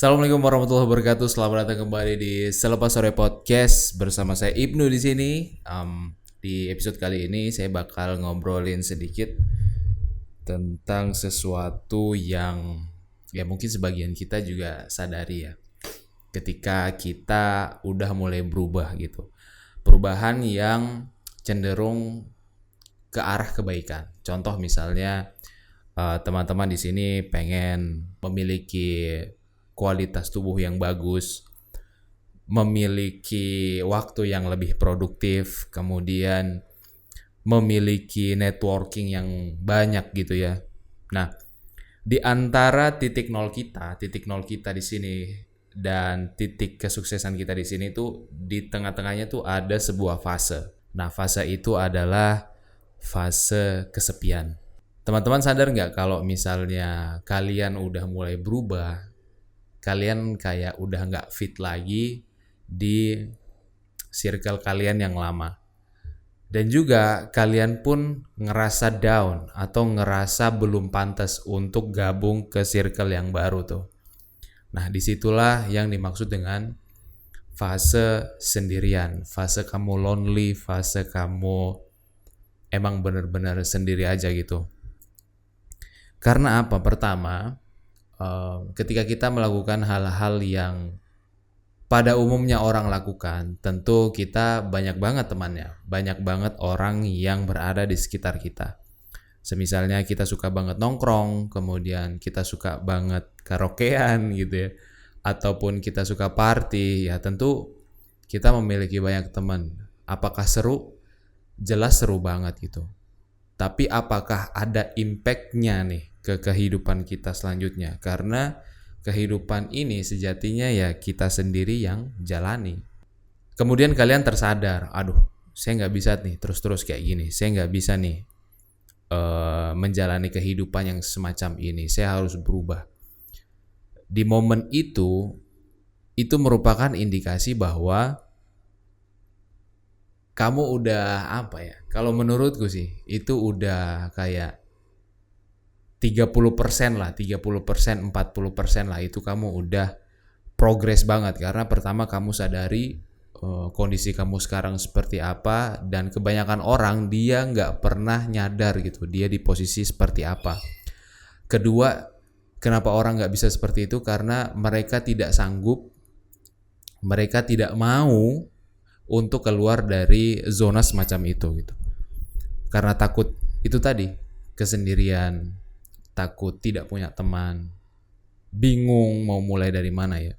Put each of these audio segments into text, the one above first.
Assalamualaikum warahmatullahi wabarakatuh. Selamat datang kembali di Selepas Sore Podcast bersama saya Ibnu di sini. Di episode kali ini saya bakal ngobrolin sedikit tentang sesuatu yang ya mungkin sebagian kita juga sadari ya. Ketika kita udah mulai berubah gitu. Perubahan yang cenderung ke arah kebaikan. Contoh misalnya teman-teman di sini pengen memiliki kualitas tubuh yang bagus, memiliki waktu yang lebih produktif, kemudian memiliki networking yang banyak gitu ya. Nah, di antara titik nol kita di sini dan titik kesuksesan kita di sini tuh di tengah-tengahnya tuh ada sebuah fase. Nah, fase itu adalah fase kesepian. Teman-teman sadar nggak kalau misalnya kalian udah mulai berubah, kalian kayak udah nggak fit lagi di circle kalian yang lama. Dan juga kalian pun ngerasa down atau ngerasa belum pantas untuk gabung ke circle yang baru tuh. Nah, disitulah yang dimaksud dengan fase sendirian, fase kamu lonely, fase kamu emang bener-bener sendiri aja gitu. Karena apa? Pertama, ketika kita melakukan hal-hal yang pada umumnya orang lakukan, tentu kita banyak banget temannya, banyak banget orang yang berada di sekitar kita. Semisalnya kita suka banget nongkrong, kemudian kita suka banget karaokean gitu ya, ataupun kita suka party, ya tentu kita memiliki banyak teman. Apakah seru? Jelas seru banget gitu. Tapi apakah ada impact-nya nih ke kehidupan kita selanjutnya? Karena kehidupan ini sejatinya ya kita sendiri yang jalani. Kemudian kalian tersadar, aduh saya nggak bisa nih terus-terus kayak gini. Saya nggak bisa nih menjalani kehidupan yang semacam ini. Saya harus berubah. Di momen itu merupakan indikasi bahwa kamu udah apa ya? Kalau menurutku sih itu udah kayak 30% lah, 30%, 40% lah itu kamu udah progres banget. Karena pertama kamu sadari kondisi kamu sekarang seperti apa, dan kebanyakan orang dia nggak pernah nyadar gitu dia di posisi seperti apa. Kedua, kenapa orang nggak bisa seperti itu? Karena mereka tidak sanggup, mereka tidak mau untuk keluar dari zona semacam itu gitu. Karena takut itu tadi, kesendirian, takut tidak punya teman, bingung mau mulai dari mana ya.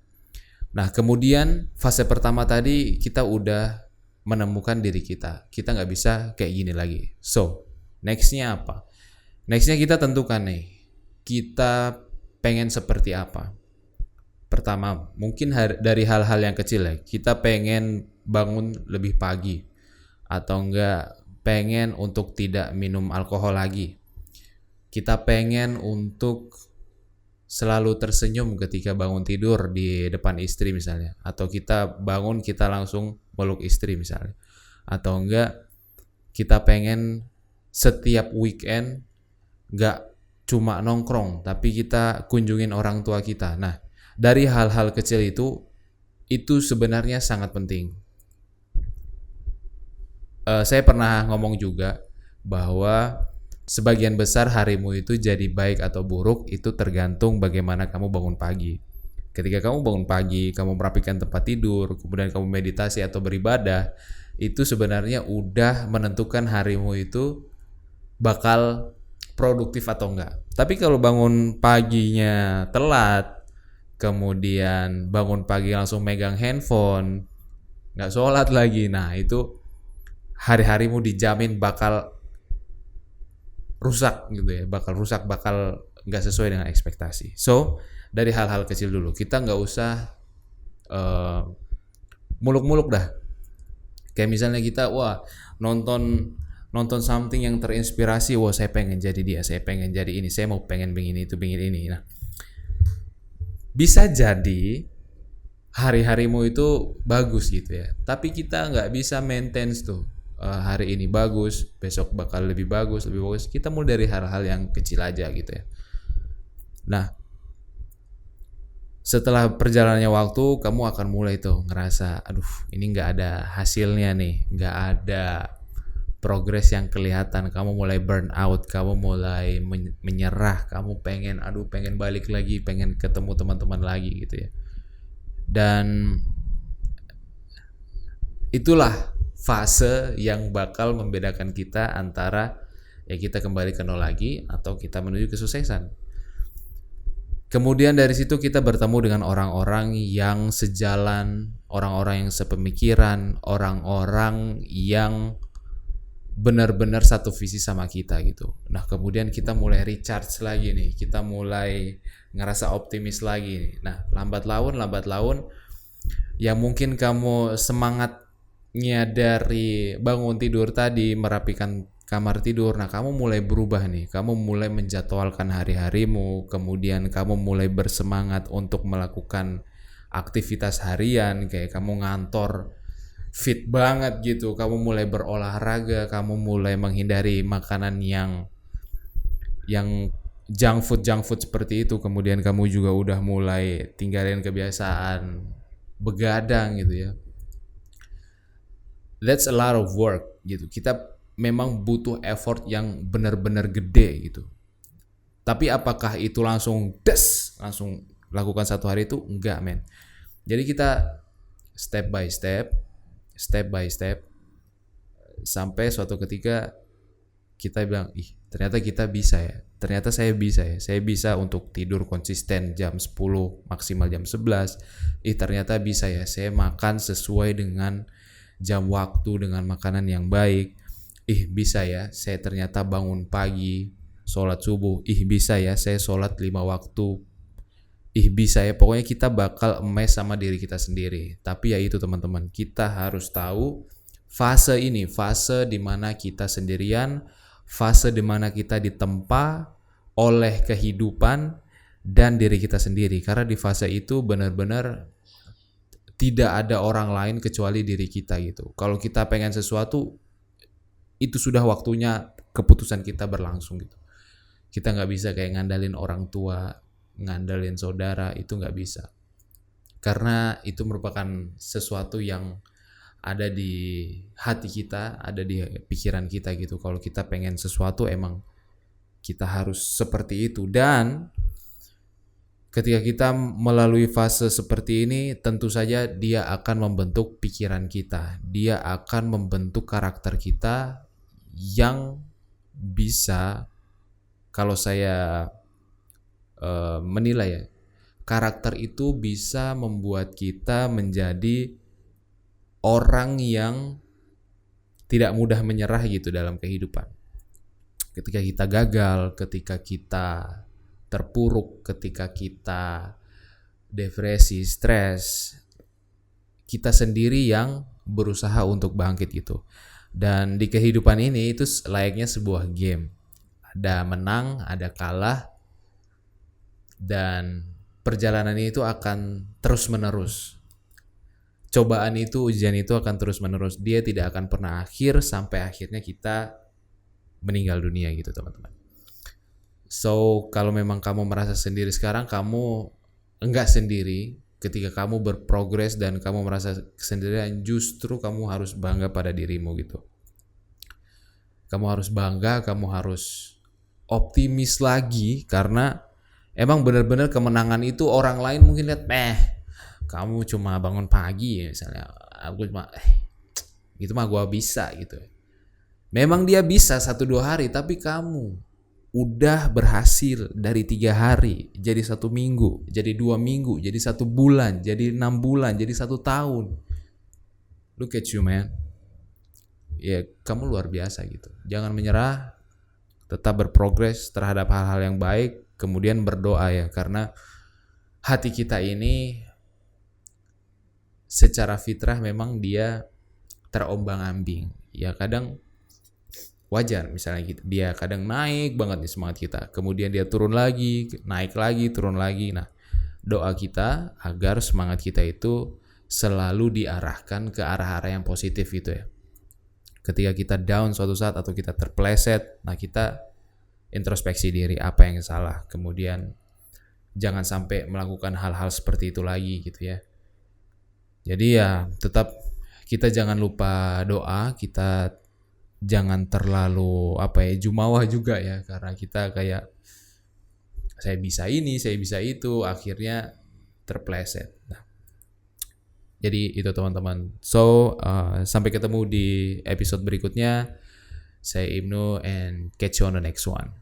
Nah, kemudian fase pertama tadi kita udah menemukan diri kita. Kita nggak bisa kayak gini lagi. So, nextnya apa? Nextnya kita tentukan nih, kita pengen seperti apa. Pertama, mungkin dari hal-hal yang kecil ya. Kita pengen bangun lebih pagi, atau enggak pengen untuk tidak minum alkohol lagi. Kita pengen untuk selalu tersenyum ketika bangun tidur di depan istri misalnya, atau kita bangun kita langsung meluk istri misalnya, atau enggak kita pengen setiap weekend enggak cuma nongkrong tapi kita kunjungin orang tua kita. Nah, dari hal-hal kecil itu sebenarnya sangat penting. Saya pernah ngomong juga bahwa sebagian besar harimu itu jadi baik atau buruk itu tergantung bagaimana kamu bangun pagi. Ketika kamu bangun pagi, kamu merapikan tempat tidur, kemudian kamu meditasi atau beribadah, itu sebenarnya udah menentukan harimu itu bakal produktif atau enggak. Tapi kalau bangun paginya telat, kemudian bangun pagi langsung megang handphone, nggak sholat lagi, nah itu hari-harimu dijamin bakal rusak gitu ya, bakal rusak, bakal nggak sesuai dengan ekspektasi. So, dari hal-hal kecil dulu, kita nggak usah muluk-muluk dah. Kayak misalnya kita, wah nonton something yang terinspirasi, wah saya pengen jadi dia, saya pengen jadi ini, saya mau pengen begini itu, begini ini. Nah, bisa jadi hari-harimu itu bagus gitu ya, tapi kita nggak bisa maintain tuh. Hari ini bagus, besok bakal lebih bagus, lebih bagus. Kita mulai dari hal-hal yang kecil aja gitu ya. Nah, Setelah perjalannya waktu, kamu akan mulai tuh ngerasa, aduh ini nggak ada hasilnya nih, nggak ada progres yang kelihatan. Kamu mulai burn out, kamu mulai menyerah, kamu pengen balik lagi, pengen ketemu teman-teman lagi gitu ya. Dan itulah fase yang bakal membedakan kita antara ya kita kembali ke nol lagi atau kita menuju kesuksesan. Kemudian dari situ kita bertemu dengan orang-orang yang sejalan, orang-orang yang sepemikiran, orang-orang yang benar-benar satu visi sama kita gitu. Nah kemudian kita mulai recharge lagi nih, kita mulai ngerasa optimis lagi nih. Nah lambat laun yang mungkin kamu semangatnya dari bangun tidur tadi, merapikan kamar tidur, nah kamu mulai berubah nih, kamu mulai menjadwalkan hari-harimu, kemudian kamu mulai bersemangat untuk melakukan aktivitas harian, kayak kamu ngantor fit banget gitu, kamu mulai berolahraga, kamu mulai menghindari makanan yang junk food seperti itu, kemudian kamu juga udah mulai tinggalin kebiasaan begadang gitu ya. That's a lot of work gitu. Kita memang butuh effort yang benar-benar gede gitu. Tapi apakah itu langsung lakukan satu hari itu? Enggak, men. Jadi kita step by step sampai suatu ketika kita bilang, ternyata kita bisa ya. Ternyata saya bisa ya. Saya bisa untuk tidur konsisten jam 10, maksimal jam 11. Ternyata bisa ya. Saya makan sesuai dengan jam waktu, dengan makanan yang baik. Bisa ya. Saya ternyata bangun pagi, sholat subuh. Bisa ya. Saya sholat 5 waktu. Bisa ya. Pokoknya kita bakal emes sama diri kita sendiri. Tapi ya itu teman-teman, kita harus tahu fase ini, fase dimana kita sendirian, fase dimana kita ditempa oleh kehidupan dan diri kita sendiri. Karena di fase itu benar-benar tidak ada orang lain kecuali diri kita gitu. Kalau kita pengen sesuatu, itu sudah waktunya keputusan kita berlangsung gitu. Kita nggak bisa kayak ngandalin orang tua, ngandalin saudara, itu nggak bisa. Karena itu merupakan sesuatu yang ada di hati kita, ada di pikiran kita gitu. Kalau kita pengen sesuatu emang kita harus seperti itu. Dan ketika kita melalui fase seperti ini, tentu saja dia akan membentuk pikiran kita. Dia akan membentuk karakter kita yang bisa, kalau saya menilai ya, karakter itu bisa membuat kita menjadi orang yang tidak mudah menyerah gitu dalam kehidupan. Ketika kita gagal, ketika kita terpuruk, ketika kita depresi, stres, kita sendiri yang berusaha untuk bangkit gitu. Dan di kehidupan ini itu layaknya sebuah game. Ada menang, ada kalah, dan perjalanan itu akan terus-menerus. Cobaan itu, ujian itu akan terus-menerus. Dia tidak akan pernah akhir sampai akhirnya kita meninggal dunia gitu teman-teman. So, kalau memang kamu merasa sendiri sekarang, kamu enggak sendiri. Ketika kamu berprogres dan kamu merasa kesendirian, justru kamu harus bangga pada dirimu gitu. Kamu harus bangga, kamu harus optimis lagi, karena emang benar-benar kemenangan itu orang lain mungkin lihat, kamu cuma bangun pagi ya misalnya, aku cuma gitu mah gua bisa gitu. Memang dia bisa 1-2 hari, tapi kamu udah berhasil dari 3 hari jadi 1 minggu, jadi 2 minggu, jadi 1 bulan, jadi 6 bulan, jadi 1 tahun. Look at you, man. Ya, kamu luar biasa gitu. Jangan menyerah, tetap berprogres terhadap hal-hal yang baik, kemudian berdoa ya, karena hati kita ini secara fitrah memang dia terombang-ambing. Ya kadang wajar misalnya gitu, dia kadang naik banget nih semangat kita, kemudian dia turun lagi, naik lagi, turun lagi. Nah, doa kita agar semangat kita itu selalu diarahkan ke arah-arah yang positif gitu ya. Ketika kita down suatu saat atau kita terpeleset, nah kita introspeksi diri, apa yang salah, kemudian jangan sampai melakukan hal-hal seperti itu lagi gitu ya. Jadi ya tetap kita jangan lupa doa, kita jangan terlalu jumawa juga ya, karena kita kayak saya bisa ini, saya bisa itu, akhirnya terpleset. Nah, jadi itu teman-teman. So, sampai ketemu di episode berikutnya. Saya Ibnu and catch you on the next one.